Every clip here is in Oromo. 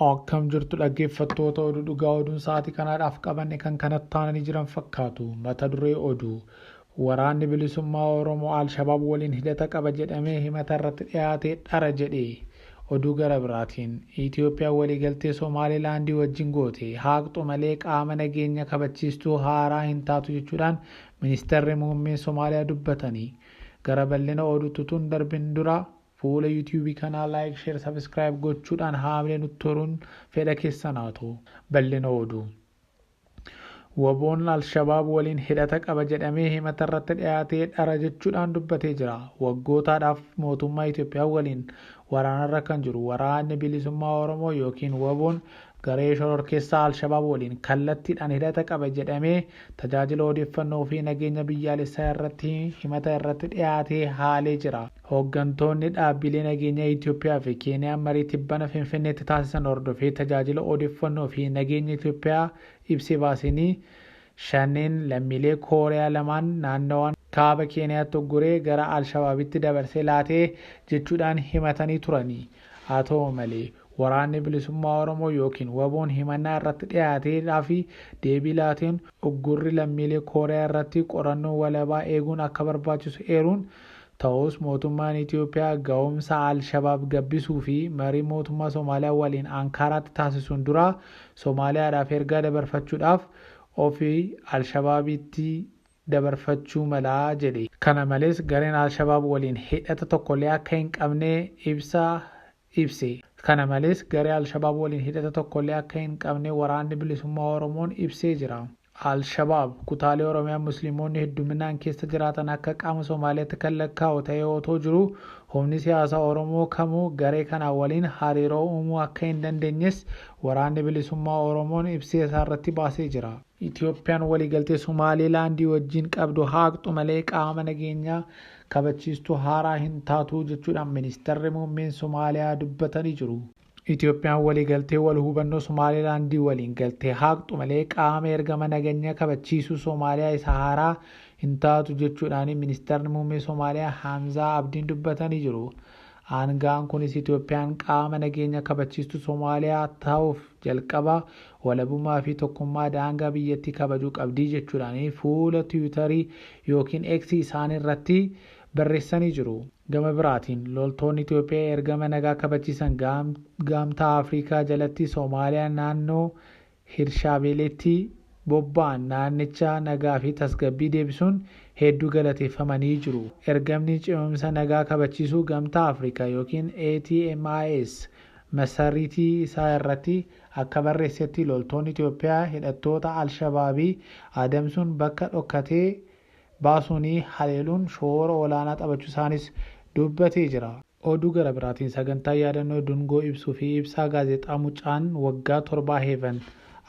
Akkam jirtu dhaggeeffattoota oduu dhugaa oduun sa'aatii kanaadhaaf qabanne kan kanatti taananii jiran fakkaatu. Mata duree oduu. Waraanni bilisummaa Oromoo Al-Shabaab waliin hidhata qaba jedhamee himata irratti dhiyaatee dhara jedhee. Oduu gara biraatiin Itoophiyaan waliigaltee Somaalilaandii wajjin goote haaqxu malee qaama nageenya kabachiistuu haaraa hin taatu jechuudhaan ministeerri muummee Somaaliyaa dubbatanii. Gara bal'ina oduutti tun darbin dura fuula YouTube kanaa like, share, subscribe gochuudhaan haamilee nutti toruun fedha keessan haa ta'u. Bal'ina oduu. Waboon Al-Shabaab waliin hidhata qaba jedhamee himata irratti dhiyaatee dhara jechuudhaan dubbatee jira. Waggootaadhaaf mootummaa Itoophiyaa waliin waraanarra kan jiru waraanni bilisummaa Oromoo yookiin waboon garee shororkeessaa Al-Shabaab waliin kallattiidhaan hidhata qaba jedhamee tajaajila odeeffannoo fi nageenya biyyaalessaa irratti himata irratti dhiyaatee haalee jira. Hooggantoonni dhaabbilee nageenya Itoophiyaa fi Keeniyaan marii tibbana Finfinneetti taasisan hordofee tajaajila odeeffannoo fi nageenya Itoophiyaa ibsee baasanii shanneen lammiilee Kooriyaa lamaan naannawaan kaaba Keeniyaatti ogguree gara Al-Shabaabitti dabarsee laatee jechuudhaan himatanii turanii. Haa ta'u malee waraanni bilisummaa Oromoo yookiin waboon himannaa irratti dhiyaateedhaa fi deebii laateen oggurri lammiilee Kooriyaa irratti qorannoo walabaa eeguun akka barbaachisu eeruun ta'us mootummaan Itoophiyaa ga'umsa Al-Shabaab gabbisuu fi marii mootummaa Somaaliyaa waliin Ankaraatti taasisuun dura Somaaliyaadhaaf ergaa dabarfachuudhaaf ofii Al-Shabaabitti dabarfachuu malaa jedhe. Kana malees gareen Al-Shabaab waliin hidhata tokkollee akka hin qabne ibse. Kana malees garee Al-Shabaab waliin hidhata tokkollee akka hin qabne waraanni bilisummaa Oromoon ibsee jira. Al-Shabaab kutaalee Oromiyaa Musliimoonni hedduminaan keessa jiraatan akka qaama Somaaliyaatti kan lakkaa'u ta'ee otoo jiru humni siyaasaa Oromoo kamuu garee kana waliin hariiroo uumuu akka hin dandeenyes waraanni bilisummaa Oromoon ibsee isaarratti baasee jira. Itoophiyaan waliigaltee Somaalilaandii wajjin qabdu haaqxu malee qaama nageenyaa kabachiistuu haaraa hin taatu jechuudhaan ministeerri muummeen Somaaliyaa dubbatanii jiru. Itoophiyaan waliigaltee wal hubannoo Somaalilaandii waliin galtee haaqxu malee qaama ergama nageenya kabachiisuu Somaaliyaa isa haaraa hin taatu jechuudhaan ministeerri muummee Somaaliyaa Hamzaa Abdiin dubbatanii jiru. Aangaan kunis Itoophiyaan qaama nageenya kabachiistuu Somaaliyaa ta'uuf jalqaba walabummaa fi tokkummaa daangaa biyyattii kabajuu qabdii jechuudhaan fuula Tiwiitarii yookiin X isaanii irratti barreessanii jiru. Gama biraatiin loltoonni Itoophiyaa ergama nagaa kabachiisan gamtaa Afrikaa jalatti Somaaliyaa naannoo Hirshabeeleetti bobba'an naannicha nagaa fi tasgabbii deebisuun hedduu galateeffamanii jiru. Ergamni ce'umsa nagaa kabachiisuu gamtaa Afrikaa yookiin ATMIS masariitii isaa irratti akka barreessetti loltoonni Itoophiyaa hidhattoota Al-Shabaabii adamsuun bakka dhokkatee baasuun haleeluun shoora olaanaa taphachuu isaanis dubbatee jira. Oduu gara biraatiin sagantaa yaadannoo dungoo ibsuu fi ibsaa gaazexaa Mucaan waggaa 7 Heevan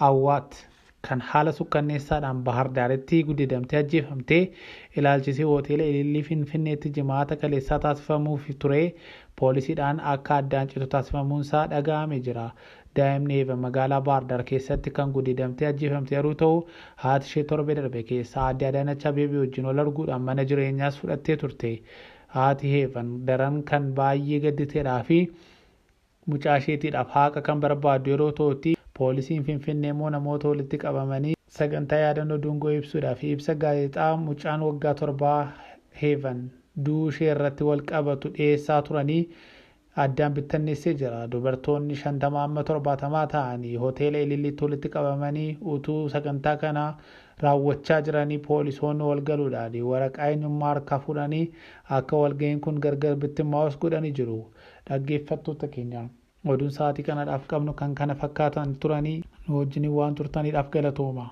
Awwaat kan haala sukkanneessaadhaan Bahar Daaritti guddidamtee ajjeefamtee ilaalchisee hoteela Ilillii Finfinneetti jimaata kaleessaa taasifamuuf ture poolisiidhaan akka addaan citu taasifamuunsaa dhaga'amee jira. Daa'imni Heevan magaalaa Bahar Daar keessatti kan guddidamtee ajjeefamte yeroo ta'u haati ishee torbe darbe keessa aadde Adaanach Abeebee wajjin wal arguudhaan mana jireenyaas fudhattee turte. Haati Heevan daran kan baay'ee gadditeedhaa fi mucaa isheetiidhaaf haaqa kan barbaaddu yeroo ta'utti poolisiin Finfinnee immoo namoota walitti qabamanii sagantaa yaadannoo dungoo ibsuudhaaf ibsa gaazexaa Mucaan waggaa 7 Heevan du'uu ishee irratti wal qabatu dhiyeessaa turanii addaan bittanneessee jira. Dubartoonni 50-70 ta'anii hoteela Ililliitti walitti qabamanii utuu sagantaa kana raawwachaa jiranii poolisoonni wal galuudhaan waraqaa eenyummaa harkaa fudhanii akka walga'iin kun gargar bittimmaa'us godhanii jiru. Dhaggeeffattoota keenya oduun sa'aatii kanaadhaaf qabnu kan kana fakkaatan turanii nu wajjin waan turtaniidhaaf galatooma.